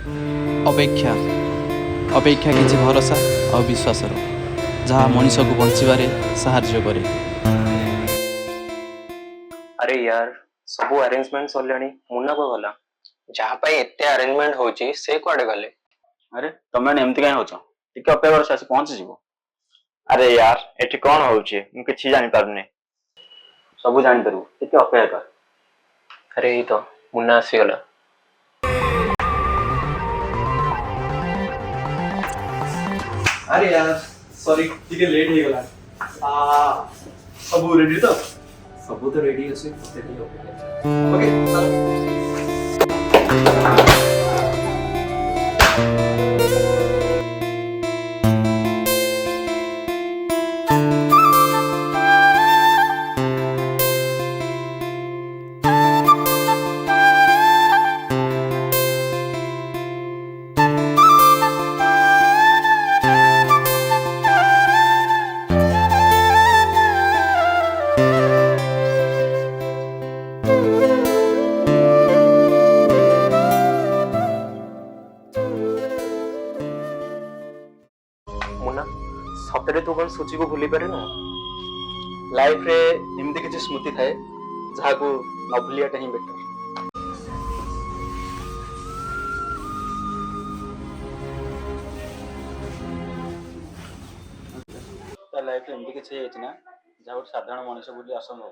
अपेक्षा अपेक्षा किसी भरोसा और विश्वास जहाँ मनीष को बचारे साहाଯ୍य करे। अरे यार सबू अरेंजमेंट सरले मुन्ना को गला जहाँ एते अरेंजमेंट होची से कुआडे गले। अरे तुम मैंने एमती कहीं होच टिके अपेक्षा कर आसी पहुंची जीवो। अरे यार एठी कौन होउची मु किछि जानि पारुने। सब जानि परबो टिके अपेक्षा कर। अरे ये तो मुन्ना आसीगला। अरे यार सॉरी टिके लेट हो गला। सब रेडी तो सब तो रेडी अछि ओके मुन्ना सतरे तू कौन सूची को भूली पारे ना लाइफ रे एमती किछि स्मृति थाए जहा को न भूलियाटा ही बेटर। लाइफ रे एमती किछि हेछि ना जहा गोटे साधारण मनुष्य बोली असंभव।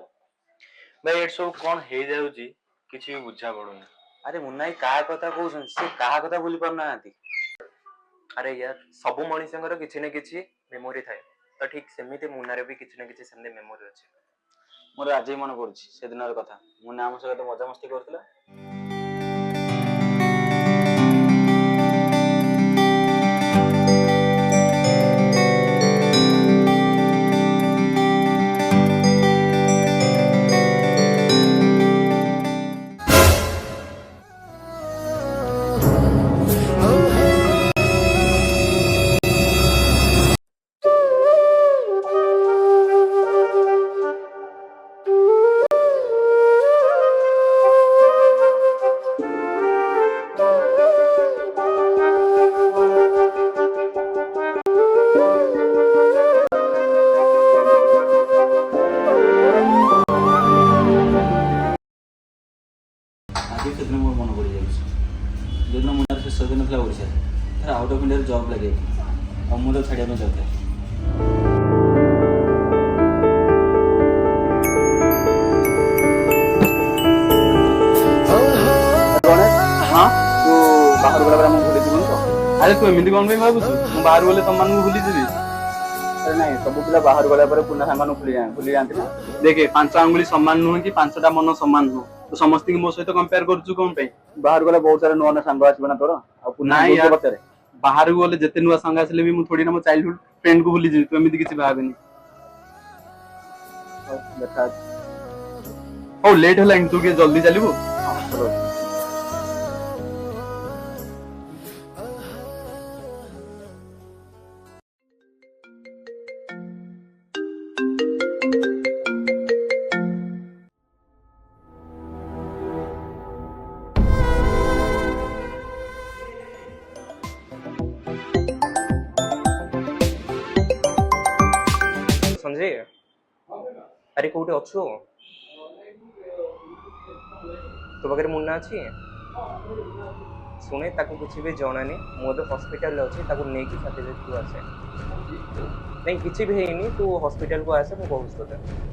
भाई ये सब कौन हे जाउची किछि भी बुझा पडुनी। अरे मुन्ना का कथा कहउछन से का कथा भूली पारना आती। अरे यार सबू मनीषंकर किछि न किछि मेमोरी थाए तो ठीक सेमिति मुन्नारे भी किछि न किछि सेमते मेमोरी अछि। मोर आज ही मन पड़ुछि से दिनर कथा मुन्ना हम सहित मजा मस्ती करथिला। सेदिन मोर मन पड़ जाए जो मुन्ना शेष दिन था ओडिशा फिर आउट ऑफ इंडिया जॉब लगे और मुझे छाड़िया जाता हाँ तू बाहर गला भूली जीवन तो। अरे तू एमती कौन भाबुछु मु बाहर गले तुम मान भूली जीवी। अरे नहीं सब पिला बाहर गला पुना सांग भूली जाती ना। देखे 5 आंगुली समान नुह कि 5टा मन समान नुह तो समस्त मो सहित कंपेयर करछु कोन पे। बाहर गला बहुत सारा नुआ सांग आसबो ना तोर नहीं यार बाहर गले जेते नुआ सांग आसले भी मु थोड़ी ना मो चाइल्डहुड फ्रेंड को भूली जीवी तू एमती किछि भाबेनी। देखा ओ लेट होला तू के जल्दी चलिबो। संजय अरे कोटे अच्छो तो पाखे मुन्ना अच्छी शुणे ताको किसी भी जनानी मुझे हॉस्पिटल अच्छी ताको नहीं कि साथी तू आसे नहीं किसी भी है तू हॉस्पिटल को आसे मु कहूँ तोते।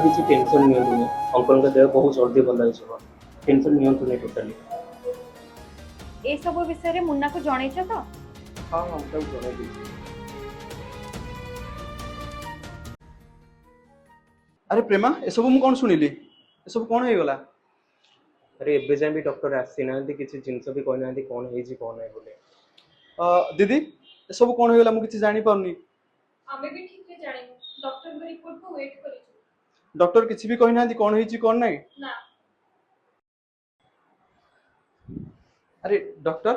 किसी टेंशन नियंतुनी अंकल का देह बहुत जल्दी भल हो टेंशन नियंतुनी टोटाली। ए सब विषय रे मुन्ना को जणैछ तो? हाँ हाँ सब जणै दी। अरे प्रेमा ए सब मु कोन सुनिली ए सब कोन हे गला। अरे एबे जाय भी डॉक्टर आसी ना किसी जिंस भी कहना कौन है कौन है बोले। दीदी ए सब कोन हे गला मु किछि जानि पाउनी। हमें भी ठीक से जानि डॉक्टर के रिपोर्ट को वेट करी। डॉक्टर किछि भी कहना कौन है कौन नहीं ना। अरे डॉक्टर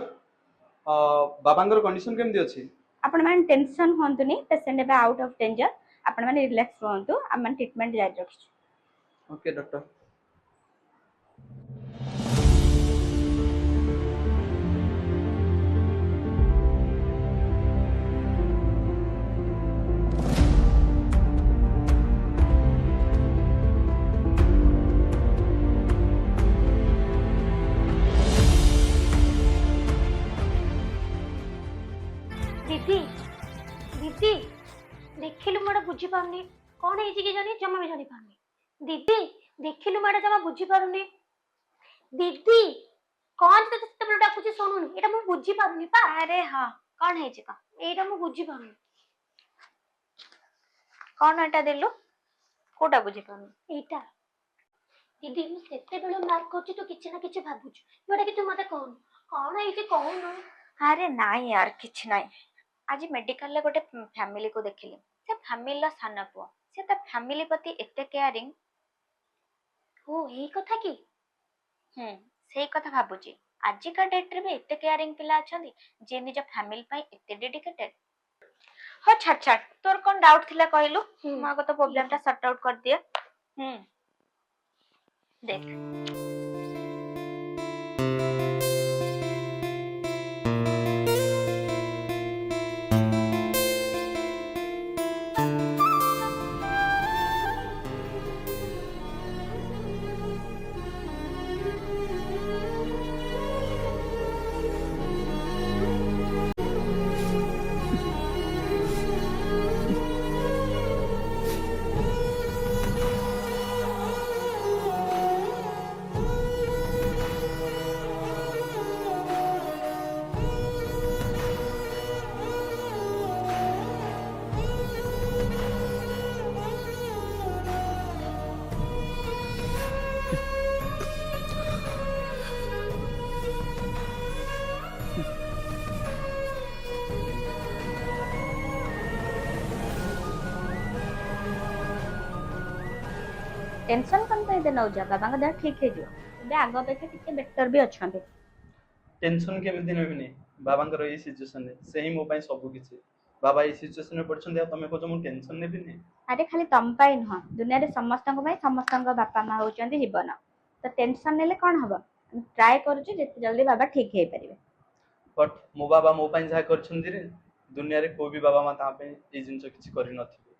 बाबांगर कंडीशन केमती अछि? आपण माने टेंशन होंतुनी, पेशेंट एबे आउट ऑफ डेंजर, आपण माने रिलैक्स रहंतु, हम माने ट्रीटमेंट जारी रखिछु। Okay doctor. दीदी दीदी देखिलु मोड़ा बुझी पारुनी कौन है कि जानी जमा भी जानी पारुनी। दीदी देखिलु मोड़ा जमा बुझी पारुनी। दीदी कौन से तबल डाकुची सुनुनी एटा मु बुझी पारुनी पा। अरे हां कौन है का एटा मु बुझी पारुनी। कौन एटा देलु कोटा बुझी पारुनी एटा। दीदी मु सेते बेलो मार्क करछि तो किछ ना किछ भाबुछ जोटा कि तू मते कौन है कि कहूनु। अरे नाही यार किछ नाही। आज मेडिकल ले गोटे फैमिली को देखिली, से फैमिली ला साना पुआ, से ता फैमिली प्रति एते केयरिंग। ओ एही कथा की सेही कथा भाबुची। आज का डेट रे भी एते केयरिंग पिला अछंदी जे निज फैमिली पई एते डेडिकेटेड। हो छाड़ छाड़ तोर कोन डाउट थिला कहलु, मागो तो प्रॉब्लम ता सॉर्ट आउट कर दिए। देख टेंशन कौन पे नौ जा बाबा का देह ठीक है जो बे आगो अपेक्षा टिके बेटर भी अछंते। टेंशन केमती नेबिनी बाबांकर ए सिचुएशन रे सेही मो पई सब किछि। बाबा ए सिचुएशन रे पड़छन तमे को जो टेंशन नेबिनी। अरे खाली तम पाई न दुनिया रे समस्त को भाई समस्त को बापा मां होचंदी जीवन, तो टेंशन नेले कोन हबो। ट्राई करू जे जते जल्दी बाबा ठीक हे परिबे। बट मो बाबा मो पई जा करछन रे दुनिया रे कोई भी बाबा मां ता पे ए जिंस किछि करि नथिबे।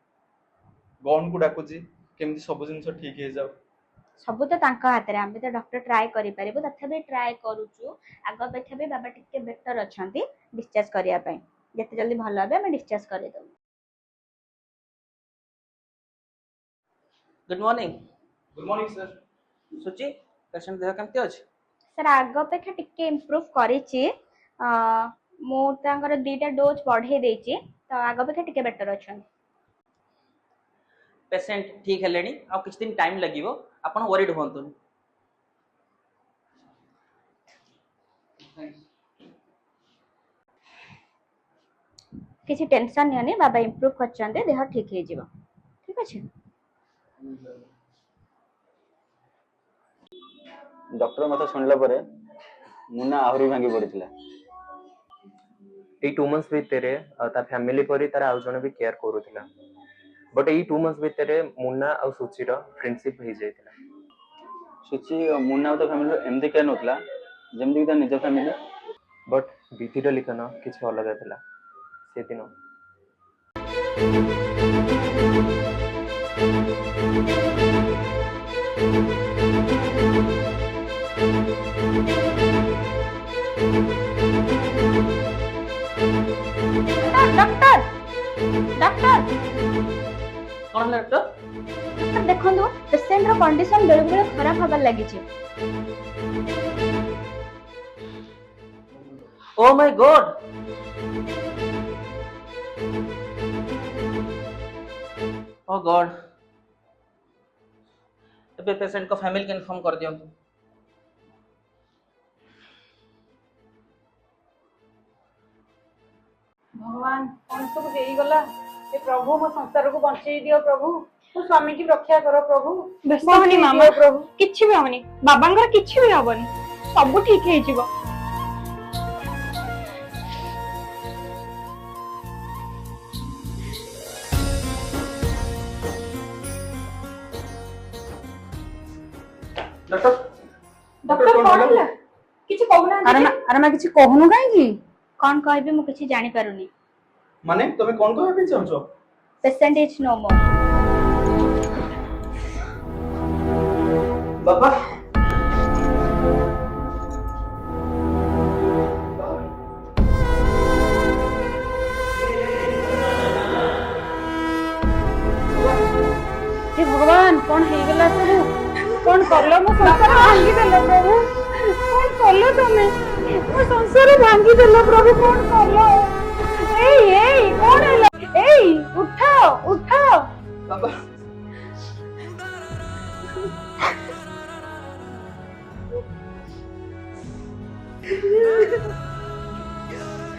गॉन को डाकुजी केमती सब जिंस ठीक हे जाऊ। सब तो तांका हाथ रे, हम तो डॉक्टर ट्राई करि परिबो, तथा भी ट्राई करूछु। आगो अपेक्षा भी बाबा टिके बेटर अछंती डिस्चार्ज करिया पई, जते जल्दी भलो होबे हम डिस्चार्ज करि दउ। Good morning. Good morning sir. सुची पेशेंट देह केमती अछि? सर आगो अपेक्षा टिके इंप्रूव करिछि। मो तांकर 2टा डोज बढ़े देछि, तो आगो अपेक्षा टिके बेटर अछन। पेशेंट ठीक हेलेनी आ किछ दिन टाइम लागिवो, आपण वरीड होंतुन। किसी टेंशन नहीं बाबा इंप्रूव करछन्ते, देह ठीक हे जिवो। ठीक अछि। डॉक्टर मत सुनला परे मुन्ना आहुरी भांगी पड़िथिला। ए 2 मंथ्स भितरे ता फैमिली परी तार आउ जने भी केयर करूथिला, बट ए 2 मंथ्स भितरे मुन्ना आ सुची रो फ्रेंडशिप हे जायतिला। सुची मुन्ना तो फैमिली एमदी केयर नथला जेमदी कि निज फैमिली, बट विधिर लिखन किछ अलग थिला से दिन। डॉक्टर डॉक्टर कोन डॉक्टर? डॉक्टर देखंदो पेशेंट रो कंडीशन बेले बेले खराब होबा लागि छै। Oh my god, oh god. ଏବେ पेशेंट को फैमिली के इन्फॉर्म कर दियो। भगवान कौन सब हो गला। ए प्रभु मो संसार को बंचई दियो प्रभु, मो स्वामी की रक्षा करो प्रभु। व्यस्त होनी मामा प्रभु, किछि भी होनी बाबांगर, किछि भी होबनी, सब ठीक हे जिवो। ଡକ୍ଟର ଡକ୍ଟର କଣ ହେଲା? କିଛି କହୁନାହାନ୍ତି? ଆରେ ମା କିଛି କହୁନୁ କାହିଁକି? କଣ କହିବି ମୁଁ କିଛି ଜାଣିପାରୁନି। ମାନେ ତମେ କଣ କହିବା ପାଇଁ ଚାହୁଁଛ? ପେସେଣ୍ଟ ଇଜ नो मोर। ବାବା हे भगवान कौन ହେଇଗଲା ସବୁ? कौन कलो मो संसार भांगी देलो प्रभु? कौन कलो तमे? मो संसार भांगी देलो प्रभु कौन कलो? एई कौन हैला? एई उठो उठो। बाबा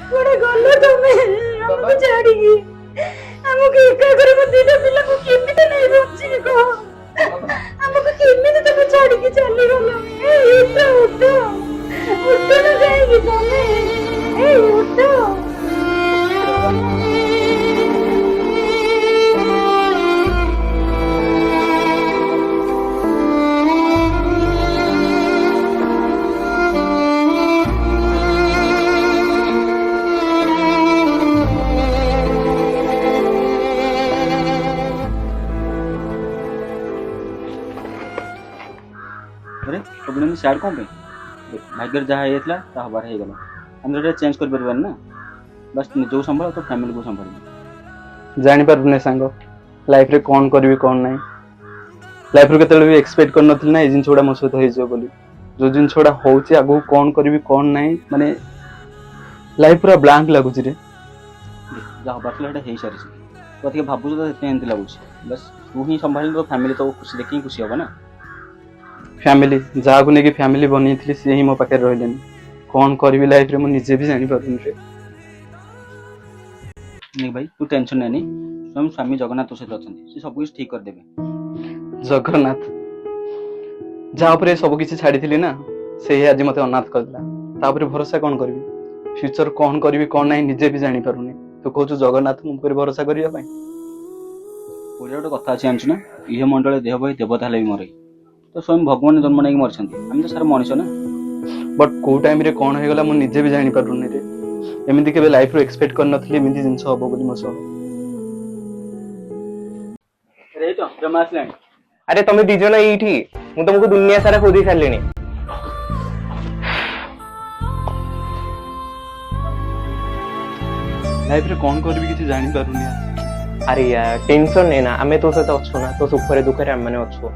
कुड़े गलो तमे? हमको छाड़ीगी हमको एका करे को दीटा पिला को केमिते नहीं बच्ची को हमको केमिते तमे छाड़ीगी चली गलो? ए उठो उठो उठो ना जाएगी तमे? ए उठो। अरे प्रॉब्लम सैड कौन पे भाग्य जहाँ होता ता हबार हो गला हम तो चेंज कर परबार ना बस निजो संभाल तो फैमिली को संभाल जानी पारुने सांग लाइफ रे कौन करबी कौन नहीं लाइफ रे केतले भी एक्सपेक्ट कर नथिल ना ए जिन छोड़ा मो सहित होई जो बोली जो जिन छोड़ा होउची आगु कौन करबी कौन नहीं माने लाइफ पूरा ब्लैंक लागु रे जा हबार हेटा हे सारी तो अधिक भाबु तो एंत लागु बस तू ही संभाल तो फैमिली तो खुशी देखी खुशी होगा ना फैमिली जहाँ को लेकिन फैमिली बनी थी सी ही मो पाखे रही कौन करी लाइफ रे मुझे भी जानी पारुनी रे नहीं भाई तू टेंशन नहीं स्वयं स्वामी जगन्नाथ सहित अच्छा से सब कुछ ठीक कर देबे जगन्नाथ जहाँ पर सब किसी छाड़ी थी ना से आज मते अनाथ करला तापर भरोसा कौन करबी फ्यूचर कौन करबी कौन नहीं निजे भी जानी पारुनी तू कहू जगन्नाथ मो पर भरोसा करिया पई ओडिया गोटे कथा अछि जानछु ना इहे मंडल देह भाई देवता ले भी मरे तो स्वयं भगवान जन्म नहीं मरछंती हम तो सारा मनुष्य ना बट को टाइम रे कौन हो गला मु निजे भी जानी पारुनी रे एमिति केबे लाइफ रो एक्सपेक्ट कर नथली एमिति जिंस हबो बोली मसो रे तो जमा आसलानी अरे तुम दी जन एठी मु तुमको दुनिया सारा खोदी सारलेनी लाइफ रे कौन करबी किछि जानी पारुनी यार अरे यार टेंशन नहीं ना आमे तो सहित अच्छो ना तो सुखरे दुखरे आम मैंने अच्छो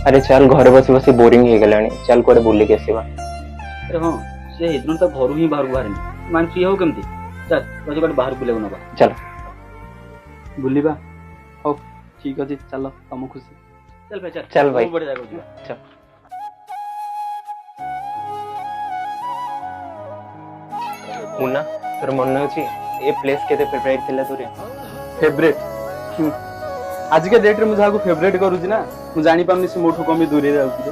अरे चल घर बसी बसी बोरिंग हो गलानी चल कोड़े बुली के आसीबा अरे हां से हेदन तो घर ही बाहर बाहर मान फ्री हो केमती चल बजे कोड़े बाहर बुले नबा चल बुलिबा हो ठीक अछि चलो तम खुशी चल भाई चल भाई। बहुत बढ़िया जगह चल मुन्ना तोर मन अछि ए प्लेस केते फेवरेट थिला तोरे फेवरेट आज के डेट रे मुझे को फेवरेट करूची ना मु जानी पामनी से मोठो कमी दूरे जाउची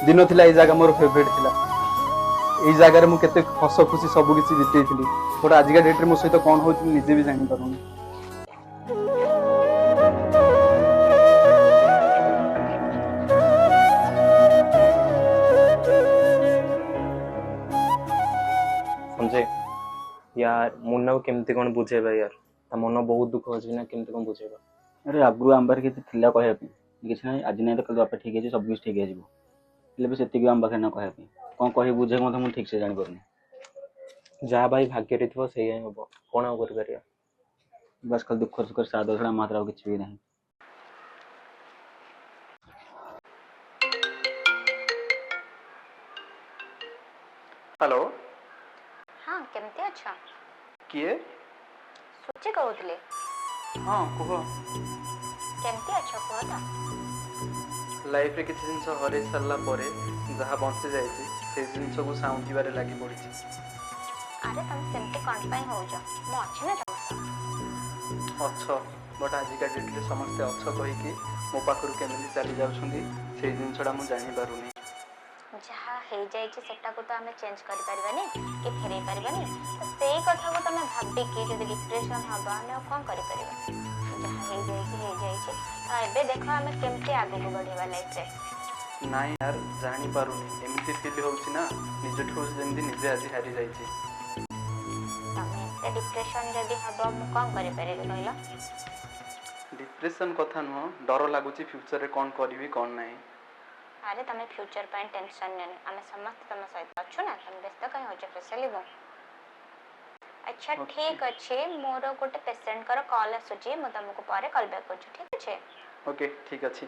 दिन थिला ए जगह मोर फेवरेट थिला ए जगह रे मु केते हस खुशी सब किछि बितेई थिली बट आज के डेट रे मो सहित कोन होची निजे भी जानी पारुनी समझे यार मुन्ना को केमती कोन बुझेबा यार ता मन बहुत दुख होची ना केमती कोन बुझेबा अरे आगु आंबार के थिला कहया पे किछ नै आज नै तो कल बापे ठीक है सब कुछ ठीक है जीवो ले भी सेति आंबा के ना कहया पे कोन कहि बुझे मत हम ठीक से जानि परनी जा भाई भाग्य रे थो सही हबो कोन आ कर करिया बस कल दुख सुख सादा छड़ा मात्रा किछ भी नहीं हेलो हाँ केमती अच्छा किए सुची कहूले हां कहो केमती अच्छा कह तो लाइफ रे किछि जिंस हरे सरला परे जहा बंची जायछि से जिंस को साउंड बारे लागि पड़िछि अरे तुम सेमती कौन पाई हो जा मो अच्छे ना तुम अच्छा बट आज का डेट रे समस्त अच्छा कहि कि मो पाखरु केमिति चली जाउछंदी से जिंसडा मु जानि पारुनी जहाँ हो जाए सेटा को तो हमें चेंज कर परिबानी कि फेरई परिबानी तो सेई कथा को तमे भाबी कि जदी डिप्रेशन हबा ने कौन करि परिबा ଯାହା ହେଇଯାଇଛି ତ ଏବେ ଦେଖ ଆମେ କେମିତି ଆଗକୁ ବଢିବା ଲାଇଫରେ। ନାଇଁ यार ଜାଣି ପାରୁନି ଏମିତି ଫିଲ୍ ହଉଛି ନା ନିଜଠୁ ଯେମିତି ନିଜେ ଆଜି ହାରି ଯାଇଛି। ତମେ ଏତେ ଡିପ୍ରେସନ ଯଦି ହବ ମୁଁ କଣ କରିପାରିବି କହିଲ? डिप्रेशन कथा नुह डर लगुच फ्यूचर रे कौन करी कौन नहीं। अरे तुम फ्यूचर पर टेंशन नहीं आम समस्त तुम सहित अच्छु ना तुम व्यस्त कहीं हो स्पेशली वो। अच्छा ठीक अच्छे मोर गोटे पेशेंट कर कॉल आसुची मु तुमको पर कॉल बैक कर ठीक अच्छे। ओके ठीक अच्छे।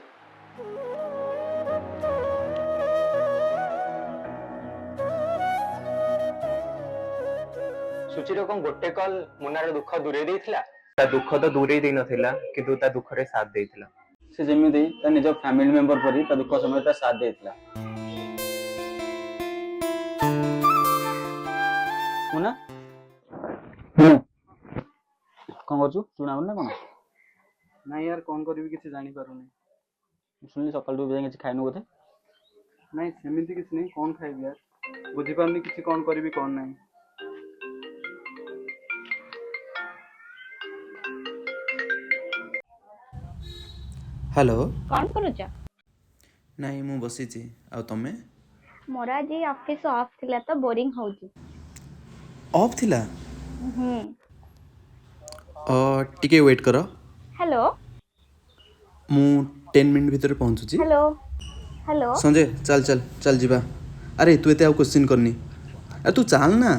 ସୁଚିର କଣ ଗୋଟେ କଲ୍ ମୁନାର ଦୁଃଖ ଦୂରେଇ ଦେଇଥିଲା? ତା ଦୁଃଖ ତ ଦୂରେଇ ଦେଇ ନଥିଲା କିନ୍ତୁ ତା ଦୁଃଖରେ ସାଥ ଦେଇଥିଲା। ସେ ଯେମିତି ତା ନିଜ ଫ୍ୟାମିଲି ମେମ୍ବର ପରି ତା ଦୁଃଖ ସମୟରେ ତା ସାଥ ଦେଇଥିଲା। ମୁନା କଣ କରୁଛୁ ଶୁଣାଉନି ନା କଣ? ନାଇଁ यार कौन करी किसी जानी पारुनी। ଶୁଣିଲି ସକାଳୁ ଯାଇ କିଛି ଖାଇନୁ ବୋଧେ? ନାଇଁ ସେମିତି କିଛି ନାହିଁ କौन ଖାଇବି यार बुझी पारनी किसी कौन करी कौन नहीं। हेलो कौन करूच? नहीं मु बसीची आ तमे? मोर आज ऑफिस ऑफ थिला तो बोरिंग होउची। ऑफ थिला? टिके वेट कर। हेलो मु 10 मिनट भीतर पहुंचुची। हेलो हेलो संजय चल चल चल जीवा। अरे तू एते आ क्वेश्चन करनी। अरे तू चल ना।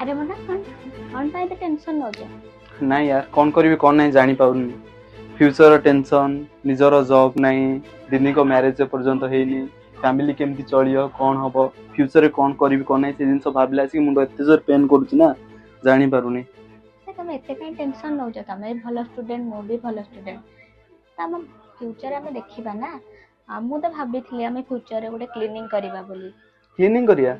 अरे मुन्ना कौन पाए तो टेंशन न हो। नाଇଁ यार कौन करी कौन नहीं जानी पाउनी। फ्यूचर टेंशन निजर जॉब नहीं दिनी को मैरिज पर्यंत हेनी फैमिली केमती चलियो कौन हम फ्यूचर रे कौन करी कौन नहीं से जिन भाविला आसी मुंड एते जोर पेन करूची ना जानी पारुनी। तुम एते कहीं टेंशन न हो तुम भल स्टूडेंट मु भी भल स्टूडेंट तम फ्यूचर आम देखा ना मु तो भाभी आम फ्यूचर रे गोटे क्लीनिंग करबा बोली। क्लीनिंग करिया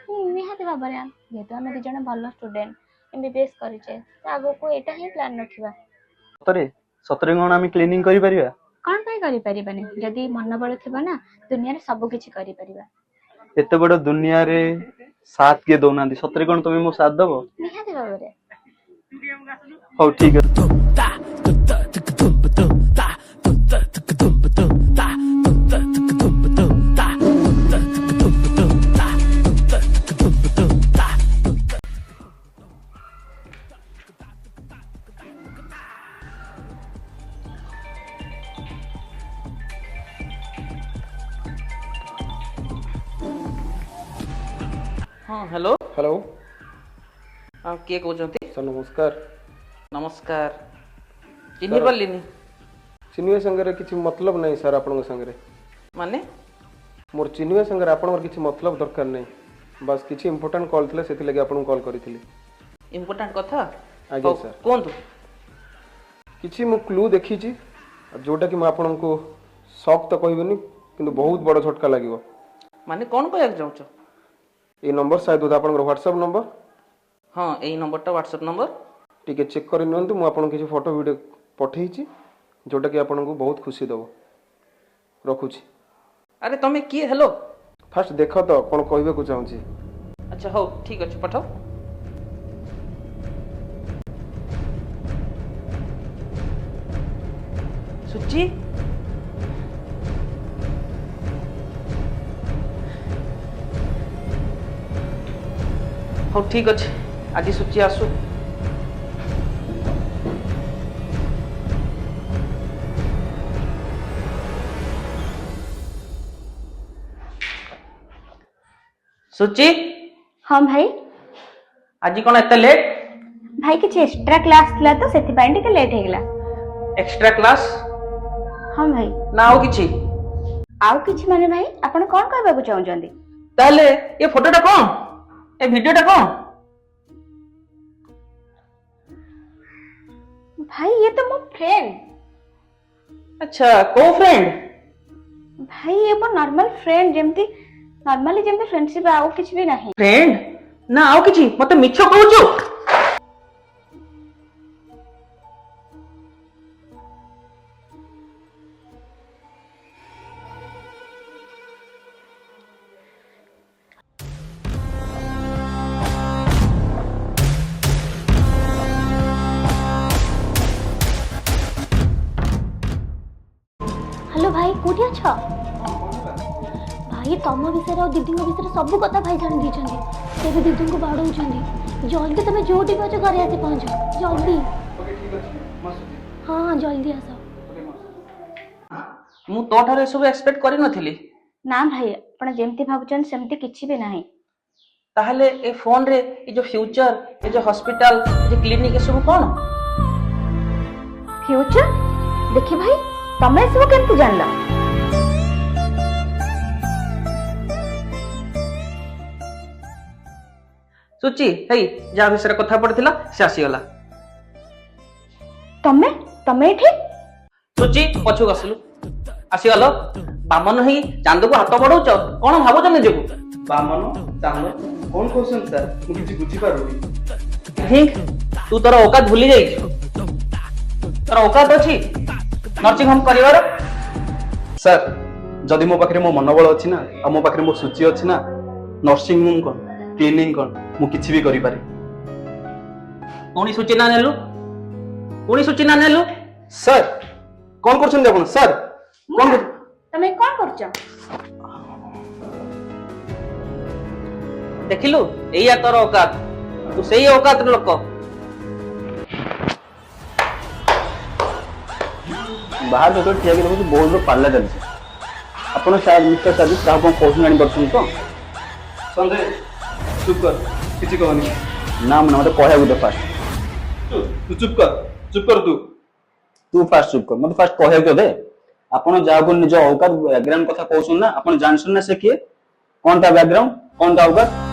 निहाती भाव में जेहेतु आम दिज भल स्टूडेंट एमबीबीएस करिचे आगो को एटा ही प्लान रखिबा। सतरे सतरे कौन आम क्लीनिंग करि परिबा? कौन पाई करि परिबानी जदी मनोबल थिबा ना दुनिया रे सब किछि करि परिबा। एते बड़ दुनिया रे साथ के दोना दी सतरे कौन तुम मो साथ दबो? निहाती भाव में हो ठीक है। हाँ हेलो हेलो हाँ किए कहते? सर नमस्कार। नमस्कार चिन्ह पार्लिनी चिन्ह संगे किसी मतलब नहीं सर आपण संगे माने मोर चिन्ह संगे आपण किसी मतलब दरकार नहीं बस किसी इंपोर्टेंट कॉल थिले सेति लगे आपण कॉल करिथिली। इम्पोर्टेंट कथा आज्ञा सर कोन किसी मु क्लू देखी छी जोटा कि मैं आपण को शॉक तो कहबनी किंतु बहुत बड़ झटका लागिवो। माने कोन कहया चाहछो? ए नंबर शायद होता आपण व्हाट्सएप नंबर। हाँ यही नंबरटा व्हाट्सएप नंबर टिके चेक कर नियंतु मु आपण किसी फोटो वीडियो पठेई छी जोटा कि आपण को बहुत खुशी दबो रखुछी। अरे तमे किए हेलो फास्ट देख तो कोन कहबे को चाहूची। अच्छा हो ठीक अछि पठाओ। सुची हो ठीक अच्छे आज सुची आसु। सुची हाँ भाई आज कौन एत लेट? भाई किसी एक्स्ट्रा क्लास थिला तो सेथिपाई टिके लेट हेगला। एक्स्ट्रा क्लास हाँ भाई ना आओ किछि आउ किछि माने भाई आपण कोन कहबा को चाहुचंदी? ताले ये फोटोटा कोन ए वीडियोटा कोन? भाई ये तो मो फ्रेंड। अच्छा को फ्रेंड? भाई ये मो नॉर्मल फ्रेंड जेमती नॉर्मली जेमती फ्रेंडशिप आउ किछि भी नहीं। फ्रेंड ना आओ किछि मते मिछ कहूछु। हेलो भाई कोठी अछ? भाई तम विषय और दीदी विषय सब कथा भाई जान दीछंदी। तेरे दीदी को बाड़ौछंदी। जल्दी तमे जोटी पछ घरे आसी पहुंच जल्दी। ओके ठीक अछि मासुदी हाँ हाँ जल्दी आस। मु तो ठारे सब एक्सपेक्ट करि नथिली। ना भाई आपण जेमती भाबुचन सेमती किछि भी नहीं। ताहले ए फोन रे ए जो फ्यूचर ए जो हॉस्पिटल ए जो क्लिनिक ए सब कोन? फ्यूचर देखि भाई तमे सब केमती जानला? सुची हेई जा विषय कथा पड़थिला से आसीगला। तमे तमे एठी सुची पछु गसलु आसीगलो बामन हेई चांद को हाथ बढौछ कोन भाबुछ निजको? बामन चांद कौन कहउछन सर मु किछि बुझी पारुनी। थिंक तू तोर औकात भूली जाइछ। तोर औकात अछि नर्सिंग होम करिवार? सर जदि मो पाखरे मो मनोबल अछि ना आ मो पाखरे मो सूची अछि ना नर्सिंग होम कोन क्लिनिक कोन मु किछि भी करि पारे। पुणी सूचना नेलु पुणी सूचना नेलु सर कौन करछन आपण सर कौन तमे कोन करछ? देखिलु एया तोर औकात तू सेही औकात लोक। बाहर जो ठिया के देखो बहुत लोग पार्ला चलছে आपण शायद मिस्टर सर्विस का कोन कोन जानि परछन तो संजय चुप कर किछि कहनी ना मन मते कहया गुटे फास्ट तू चुप कर तू फास्ट चुप कर मते फास्ट कहया के दे आपण जा को निज औकात बैकग्राउंड कथा कहउछन ना आपण जानछन ना से के कोन ता बैकग्राउंड कोन ता औकात